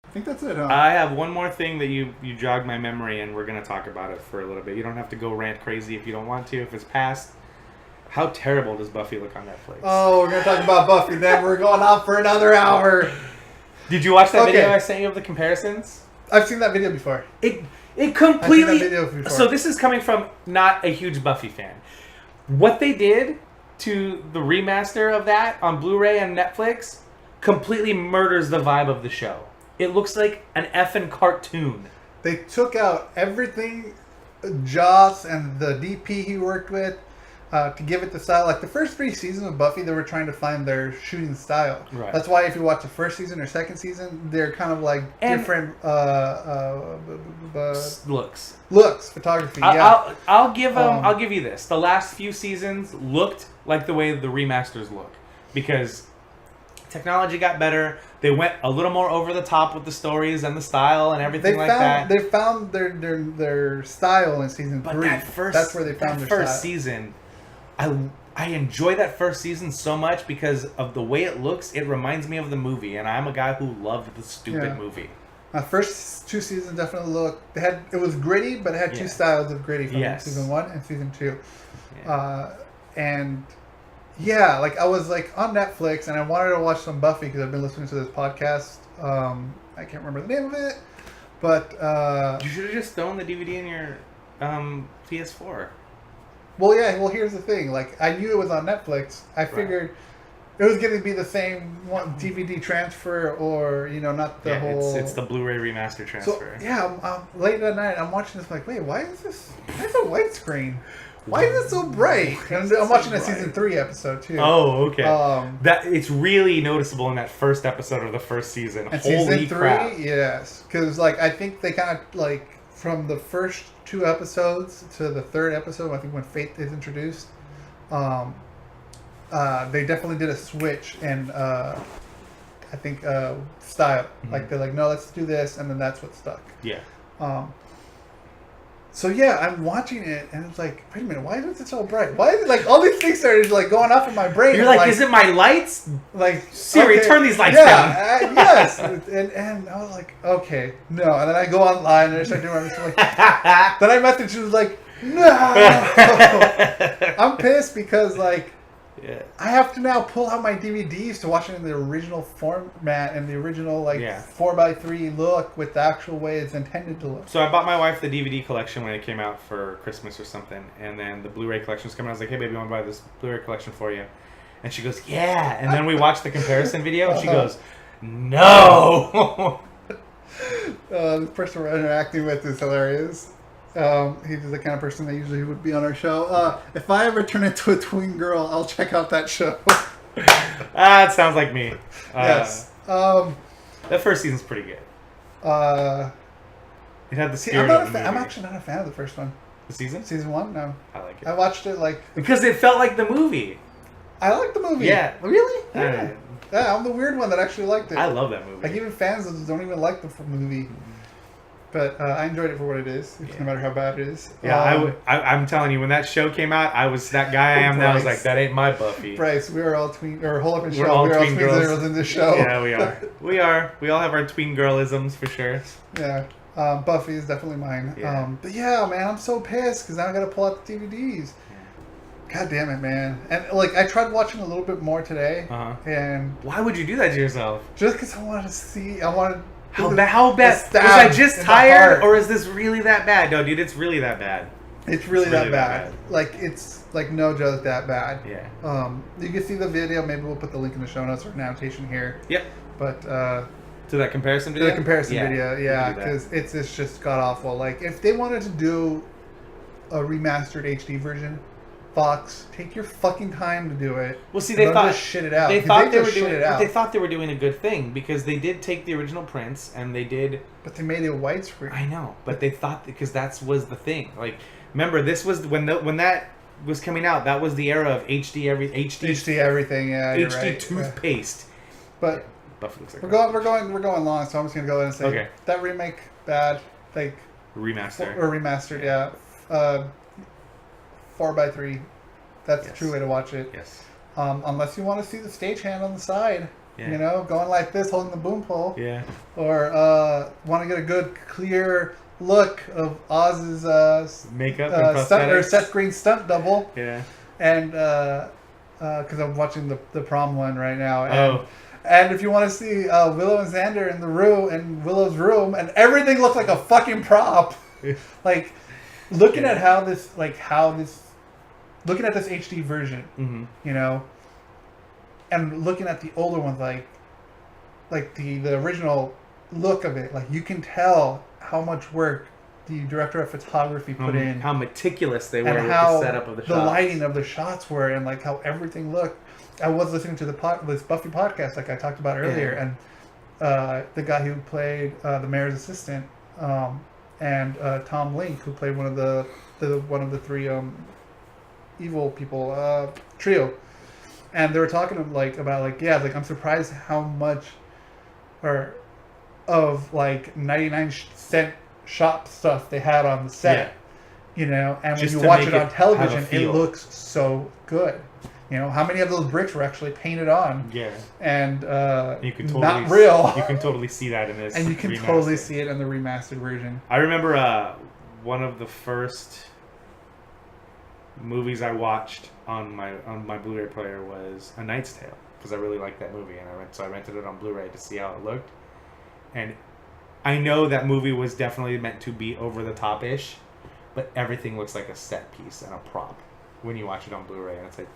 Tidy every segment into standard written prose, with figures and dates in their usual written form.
I think that's it, huh? I have one more thing that you jogged my memory, and we're going to talk about it for a little bit. You don't have to go rant crazy if you don't want to. If it's past, how terrible does Buffy look on Netflix? Oh, we're going to talk about Buffy, then we're going on for another hour. Did you watch that video I sent you of the comparisons? I've seen that video before. It completely... I've seen that video before. So this is coming from not a huge Buffy fan. What they did to the remaster of that on Blu-ray and Netflix completely murders the vibe of the show. It looks like an effing cartoon. They took out everything Joss and the DP he worked with to give it the style. Like the first 3 seasons of Buffy, they were trying to find their shooting style. Right. That's why if you watch the first season or second season, they're kind of like different looks, photography. I'll give you this. The last few seasons looked like the way the remasters look because technology got better. They went a little more over the top with the stories and the style and everything that. They found their style in season 3. That's where they found their style. First season, I enjoy that first season so much because of the way it looks. It reminds me of the movie, and I'm a guy who loved the stupid movie. My first 2 seasons definitely looked. It was gritty, but it had 2 styles of gritty from season 1 and season 2. Yeah. Like I was like on Netflix and I wanted to watch some Buffy because I've been listening to this podcast. I can't remember the name of it, but you should have just thrown the DVD in your PS4. Well, here's the thing. Like I knew it was on Netflix. I figured it was going to be the same DVD transfer, or not the whole. It's the Blu-ray remaster transfer. So late at night I'm watching this. I'm like, wait, why is this? Why is it widescreen? Why is it so bright? And I'm watching a season 3 episode too. Oh, okay. That it's really noticeable in that first episode of the first season. And Holy season 3, crap. yes, because I think they kind of from the first 2 episodes to the 3rd episode, I think when Faith is introduced, they definitely did a switch in I think style. Mm-hmm. Like they're like, no, let's do this, and then that's what stuck. Yeah. So I'm watching it, and it's like, wait a minute, why is it so bright? Why is it all these things started going off in my brain? You're like, is it my lights? Like, Siri, turn these lights down. Yes, and I was like, okay, no. And then I go online and I start doing my research. Then I messaged, she was like, no. I'm pissed because I have to now pull out my DVDs to watch it in the original format and the original 4x3 look with the actual way it's intended to look. So I bought my wife the DVD collection when it came out for Christmas or something, and then the Blu-ray collection was coming. I was like, hey baby, I want to buy this Blu-ray collection for you. And she goes, yeah. And then we watched the comparison video and she goes, no. The person we're interacting with is hilarious. He's the kind of person that usually would be on our show. If I ever turn into a tween girl, I'll check out that show. It sounds like me. Yes. That first season's pretty good. It had the spirit of the movie. I'm actually not a fan of the first one. The season? Season 1? No. I like it. I watched it because it felt like the movie. I like the movie. Yeah. Really? Yeah. I'm the weird one that actually liked it. I love that movie. Like even fans don't even like the movie. Mm-hmm. But I enjoyed it for what it is, no matter how bad it is. Yeah, I'm telling you, when that show came out, I was that guy I am now. I was like, that ain't my Buffy. Bryce, we are all tween, or Hole Up and Show. We're all tween girls in this show. Yeah, we are. We are. We all have our tween girlisms for sure. Yeah, Buffy is definitely mine. Yeah. But yeah, man, I'm so pissed because now I got to pull out the DVDs. God damn it, man! And I tried watching a little bit more today, and why would you do that to yourself? Just because I wanted to see. How bad? Was I just tired, or is this really that bad? No, dude, it's really that bad. It's really that bad. It's no joke that bad. Yeah. You can see the video. Maybe we'll put the link in the show notes or an annotation here. Yep. But to that comparison video. To the comparison video, yeah, because it's just god awful. If they wanted to do a remastered HD version, Fox, take your fucking time to do it. Well, see, they thought just shit it out. They thought they were doing a good thing because they did take the original prints and they did. But they made it widescreen. I know, but they thought because that was the thing. Remember, this was when that was coming out. That was the era of HD everything. Yeah, HD right. Toothpaste. Yeah. But Buffy looks like we're going long, so I'm just gonna go ahead and say that remake bad. Remastered. Yeah. 4x3. That's the true way to watch it. Yes. Unless you want to see the stagehand on the side. Yeah. You know, going like this, holding the boom pole. Yeah. Or want to get a good, clear look of Oz's makeup and prosthetics. Seth Green's stunt double. Yeah. And because I'm watching the prom one right now. And, and if you want to see Willow and Xander in the room, in Willow's room, and everything looks like a fucking prop. Like, looking at looking at this HD version, you know, and looking at the older ones, like the original look of it, like you can tell how much work the director of photography put in, how meticulous they were and with how the setup of the shots, the lighting of the shots were, and like how everything looked. I was listening to this Buffy podcast, like I talked about earlier, and the guy who played the mayor's assistant, and Tom Link, who played one of the three evil people trio, and they were talking about I'm surprised how much of 99-cent shop stuff they had on the set, you know, and just when you watch it it on television, it looks so good. You know, how many of those bricks were actually painted on? Yeah. And you can totally not real. You can totally see that in this. And you can totally see it in the remastered version. I remember one of the first movies I watched on my Blu-ray player was A Knight's Tale, because I really liked that movie, and I rented it on Blu-ray to see how it looked. And I know that movie was definitely meant to be over the top-ish, but everything looks like a set piece and a prop when you watch it on Blu-ray, and it's like,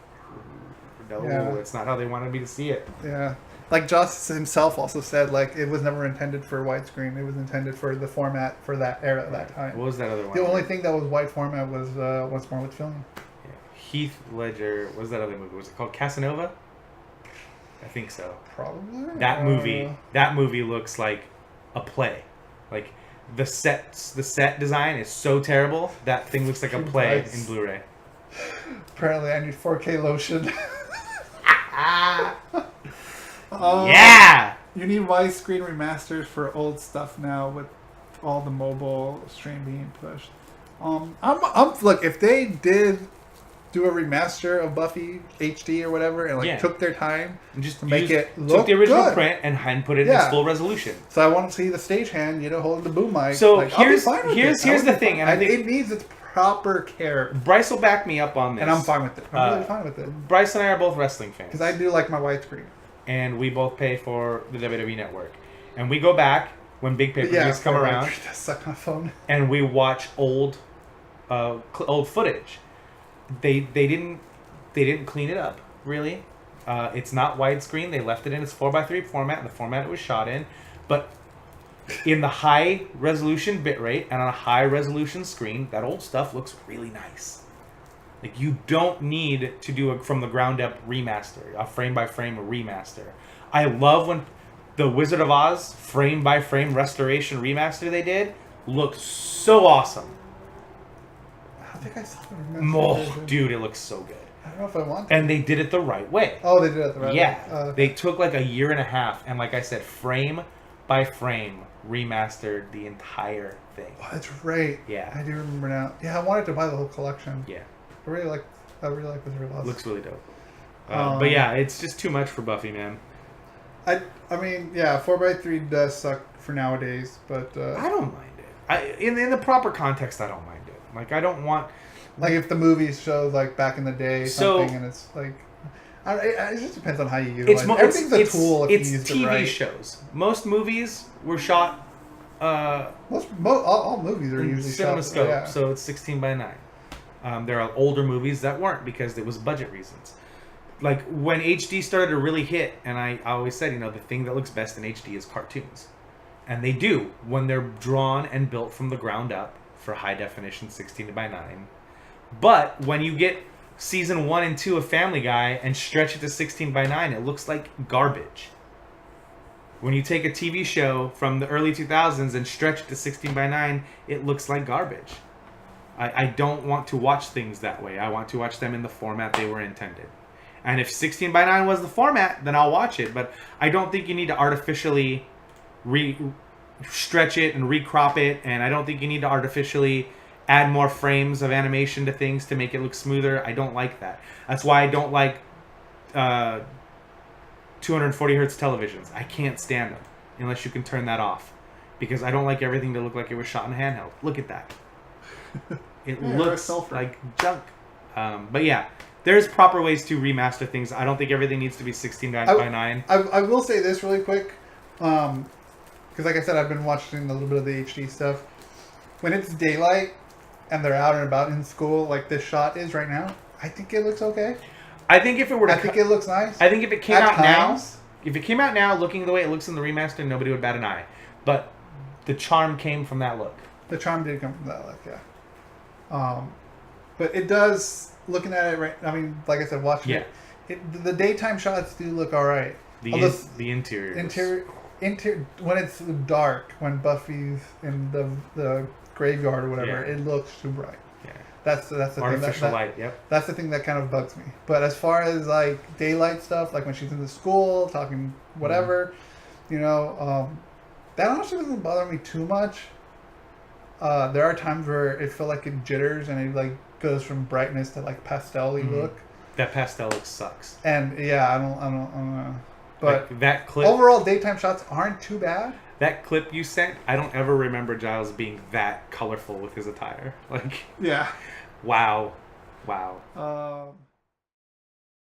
no, it's not how they wanted me to see it. Yeah. Like Joss himself also said, like, it was never intended for widescreen. It was intended for the format for that era, that time. What was that other one? The only thing that was wide format was Once More with Filming. Yeah. Heath Ledger, what was that other movie? Was it called Casanova? I think so. Probably. That movie looks like a play. Like, the set design is so terrible, that thing looks like a play in Blu-ray. Apparently I need 4K lotion. Yeah! You need widescreen remasters for old stuff now with all the mobile stream being pushed. Look, if they did do a remaster of Buffy HD or whatever and took their time and just to make it look took the original good. print and put it in its full resolution. So I want to see the stagehand, holding the boom mic. So here's the thing, and I think it needs its proper care. Bryce will back me up on this, and I'm fine with it. I'm really fine with it. Bryce and I are both wrestling fans because I do like my widescreen, and we both pay for the WWE Network, and we go back when big pay-per-views come around. Suck my phone. And we watch old footage. They didn't clean it up really. It's not widescreen. They left it in its 4:3 format, the format it was shot in, but in the high resolution bitrate and on a high resolution screen, that old stuff looks really nice. Like, you don't need to do a from the ground up remaster, a frame by frame remaster. I love when the Wizard of Oz frame by frame restoration remaster they did looked so awesome. I think I saw the remaster. Dude, it looks so good. I don't know if I want to. And they did it the right way. Oh, they did it the right way. Yeah. They took like a year and a half, and like I said, frame by frame remastered the entire thing. Oh, that's right. Yeah. I do remember now. Yeah, I wanted to buy the whole collection. Yeah. I really like Wizard of Oz. Looks really dope. But yeah, it's just too much for Buffy, man. I mean, yeah, 4:3 does suck for nowadays, but I don't mind it. In the proper context, I don't mind it. Like, I don't want, like, if the movies show like back in the day something, and it's like, it just depends on how you utilize it. Everything's a tool if you use it right. It's TV shows. Most movies were shot. All movies are usually CinemaScope, shot. so it's 16:9. There are older movies that weren't because it was budget reasons. Like, when HD started to really hit, and I always said, the thing that looks best in HD is cartoons. And they do, when they're drawn and built from the ground up for high definition 16:9. But when you get season 1 and 2 of Family Guy and stretch it to 16:9, it looks like garbage. When you take a TV show from the early 2000s and stretch it to 16:9, it looks like garbage. I don't want to watch things that way. I want to watch them in the format they were intended. And if 16:9 was the format, then I'll watch it. But I don't think you need to artificially stretch it and recrop it. And I don't think you need to artificially add more frames of animation to things to make it look smoother. I don't like that. That's why I don't like 240 hertz televisions. I can't stand them unless you can turn that off, because I don't like everything to look like it was shot in handheld. Look at that. It looks like junk. But yeah, there's proper ways to remaster things. I don't think everything needs to be 16:9 by 9. I will say this really quick, because like I said, I've been watching a little bit of the HD stuff. When it's daylight and they're out and about in school, like this shot is right now, I think it looks okay. I think if it were to, I think it looks nice. I think if it came out now, looking the way it looks in the remaster, nobody would bat an eye. But the charm came from that look. The charm did come from that look, yeah. But it does, looking at it right, I mean, like I said, watching it, the daytime shots do look all right. The interior. When it's dark, when Buffy's in the graveyard or whatever, it looks too bright. Yeah. That's the artificial light. Yep. That's the thing that kind of bugs me. But as far as like daylight stuff, like when she's in the school talking whatever, that honestly doesn't bother me too much. There are times where it felt like it jitters and it like goes from brightness to like pastel-y look. That pastel look sucks. And yeah, I don't know. But like that clip, overall, daytime shots aren't too bad. That clip you sent, I don't ever remember Giles being that colorful with his attire. Like, yeah, wow.